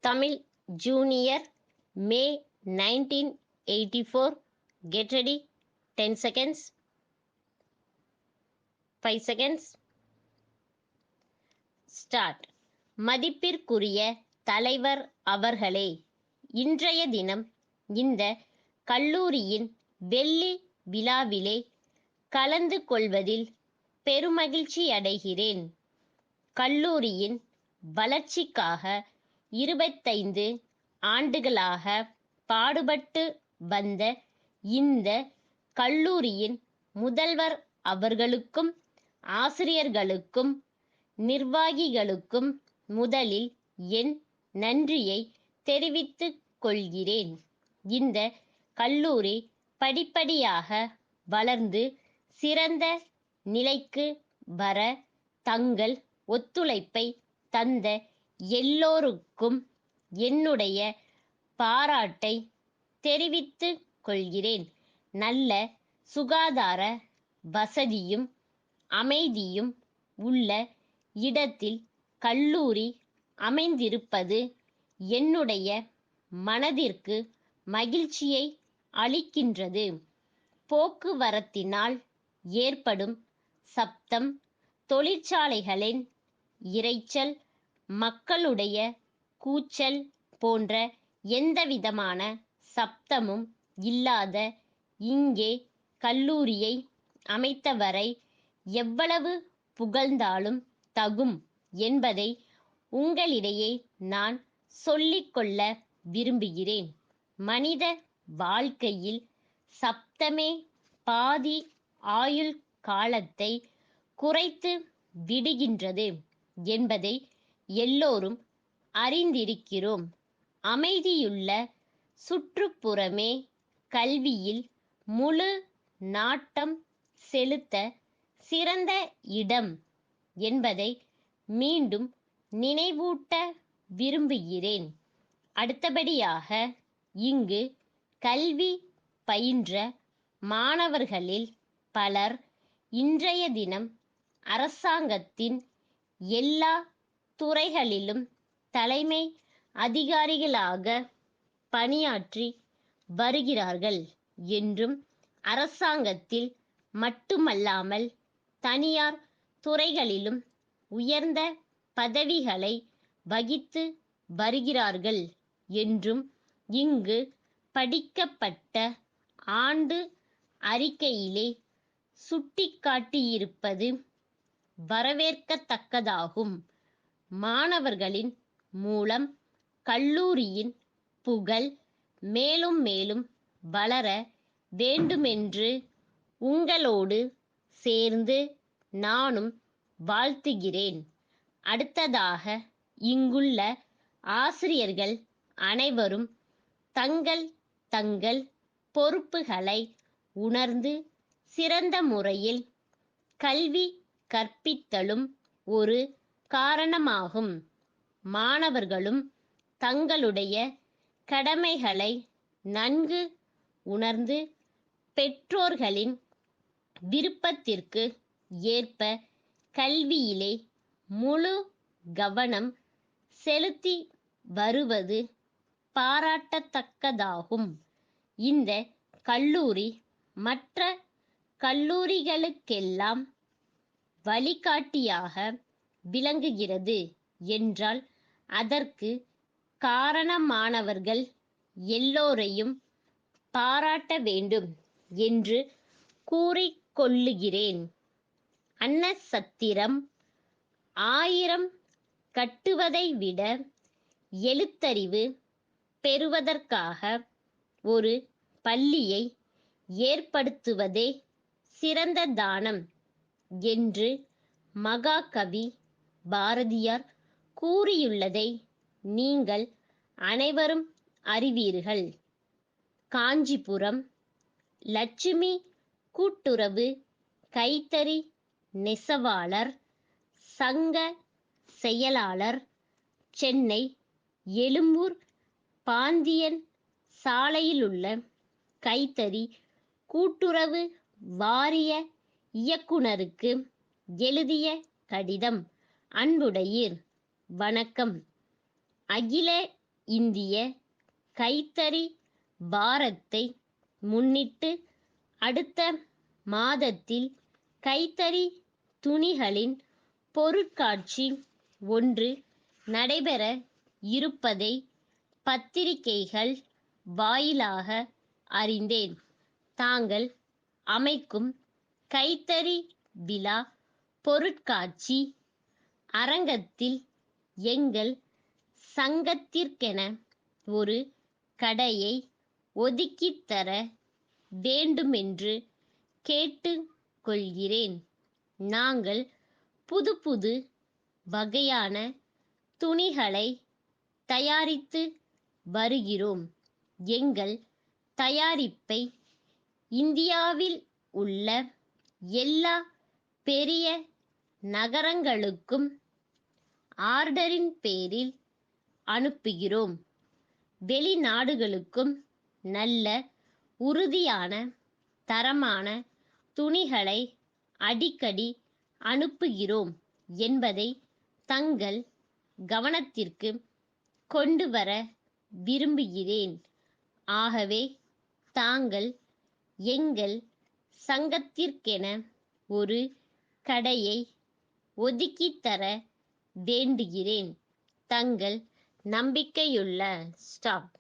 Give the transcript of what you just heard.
Tamil Junior, May 1984. Get ready. 10 seconds. 5 seconds. Start. மதிப்பிற்குரிய தலைவர் அவர்களே, இன்றைய தினம் இந்த கல்லூரியின் வெள்ளி விழாவிலே கலந்து கொள்வதில் பெருமகிழ்ச்சி அடைகிறேன். கல்லூரியின் வளர்ச்சிக்காக 25 ஆண்டுகளாக பாடுபட்டு வந்த இந்த கல்லூரியின் முதல்வர் அவர்களுக்கும் ஆசிரியர்களுக்கும் நிர்வாகிகளுக்கும் முதலில் என் நன்றியை தெரிவித்துக் கொள்கிறேன். இந்த கல்லூரி படிப்படியாக வளர்ந்து சிறந்த நிலைக்கு வர தங்கள் ஒத்துழைப்பை தந்த எல்லோருக்கும் என்னுடைய பாராட்டை தெரிவித்துக் கொள்கிறேன். நல்ல சுகாதார வசதியும் அமைதியும் உள்ள இடத்தில் கல்லூரி அமைந்திருப்பது என்னுடைய மனதிற்கு மகிழ்ச்சியை அளிக்கின்றது. போக்குவரத்தினால் ஏற்படும் சப்தம், தொழிற்சாலைகளின் இரைச்சல், மக்களுடைய கூச்சல் போன்ற எந்தவிதமான சப்தமும் இல்லாத இங்கே கல்லூரியை அமைத்தவரை எவ்வளவு புகழ்ந்தாலும் தகும் என்பதை உங்களிடையே நான் சொல்லிக்கொள்ள விரும்புகிறேன். மனித வாழ்க்கையில் சப்தமே பாதி ஆயுள் காலத்தை குறைத்து விடுகின்றது என்பதை எல்லோரும் அறிந்திருக்கிறோம். அமைதியுள்ள சுற்றுப்புறமே கல்வியில் முழு நாட்டம் செலுத்த சிறந்த இடம் என்பதை மீண்டும் நினைவூட்ட விரும்புகிறேன். அடுத்தபடியாக இங்கு கல்வி பயின்ற மாணவர்களில் பலர் இன்றைய தினம் அரசாங்கத்தின் எல்லா துறைகளிலும் தலைமை அதிகாரிகளாக பணியாற்றி வருகிறார்கள் என்றும் அரசாங்கத்தில் மட்டுமல்லாமல் தனியார் துறைகளிலும் உயர்ந்த பதவிகளை வகித்து வருகிறார்கள் என்றும் இங்கு படிக்கப்பட்ட ஆண்டு அறிக்கையிலே சுட்டிக்காட்டியிருப்பது வரவேற்கத்தக்கதாகும். மாணவர்களின் மூலம் கல்லூரியின் புகழ் மேலும் மேலும் வளர வேண்டுமென்று உங்களோடு சேர்ந்து நானும் வாழ்த்துகிறேன். அடுத்ததாக இங்குள்ள ஆசிரியர்கள் அனைவரும் தங்கள் தங்கள் பொறுப்புகளை உணர்ந்து சிறந்த முறையில் கல்வி கற்பித்தலும் ஒரு காரணமாகும். மாணவர்களும் தங்களுடைய கடமைகளை நன்கு உணர்ந்து பெற்றோர்களின் விருப்பத்திற்கு ஏற்ப கல்வியிலே முழு கவனம் செலுத்தி வருவது பாராட்டத்தக்கதாகும். இந்த கல்லூரி மற்ற கல்லூரிகளுக்கெல்லாம் வழிகாட்டியாக விளங்குகிறது என்றால் அதற்கு காரணமானவர்கள் எல்லோரையும் பாராட்ட வேண்டும் என்று கூறிக்கொள்ளுகிறேன். அன்னசத்திரம் 1000 கட்டுவதை விட எழுத்தறிவு பெறுவதற்காக ஒரு பள்ளியை ஏற்படுத்துவதே சிறந்த தானம் என்று மகாகவி பாரதியார் கூறியுள்ளதை நீங்கள் அனைவரும் அறிவீர்கள். காஞ்சிபுரம் லட்சுமி கூட்டுறவு கைத்தறி நெசவாளர் சங்க செயலாளர், சென்னை எழும்பூர் பாந்தியன் சாலையிலுள்ள கைத்தறி கூட்டுறவு வாரிய இயக்குனருக்கு எழுதிய கடிதம். அன்புடையீர், வணக்கம். அகில இந்திய கைத்தறி வாரத்தை முன்னிட்டு அடுத்த மாதத்தில் கைத்தறி துணிகளின் பொருட்காட்சி ஒன்று நடைபெற இருப்பதை பத்திரிகைகள் வாயிலாக அறிந்தேன். தாங்கள் அமைக்கும் கைத்தறி விழா பொருட்காட்சி அரங்கத்தில் எங்கள் சங்கத்திற்கென ஒரு கடையை ஒதுக்கித் தர வேண்டுமென்று கேட்டுக் கொள்கிறேன். நாங்கள் புது புது வகையான துணிகளை தயாரித்து வருகிறோம். எங்கள் தயாரிப்பை இந்தியாவில் உள்ள எல்லா பெரிய நகரங்களுக்கும் ஆர்டரின் பேரில் அனுப்புகிறோம். வெளிநாடுகளுக்கும் நல்ல உறுதியான தரமான துணிகளை அடிக்கடி அனுப்புகிறோம் என்பதை தங்கள் கவனத்திற்கு கொண்டு வர விரும்புகிறேன். ஆகவே தாங்கள் எங்கள் சங்கத்திற்கென ஒரு கடையை ஒதுக்கித் தர வேண்டுகிறேன். தங்கள் நம்பிக்கையுள்ள ஸ்டாஃப்.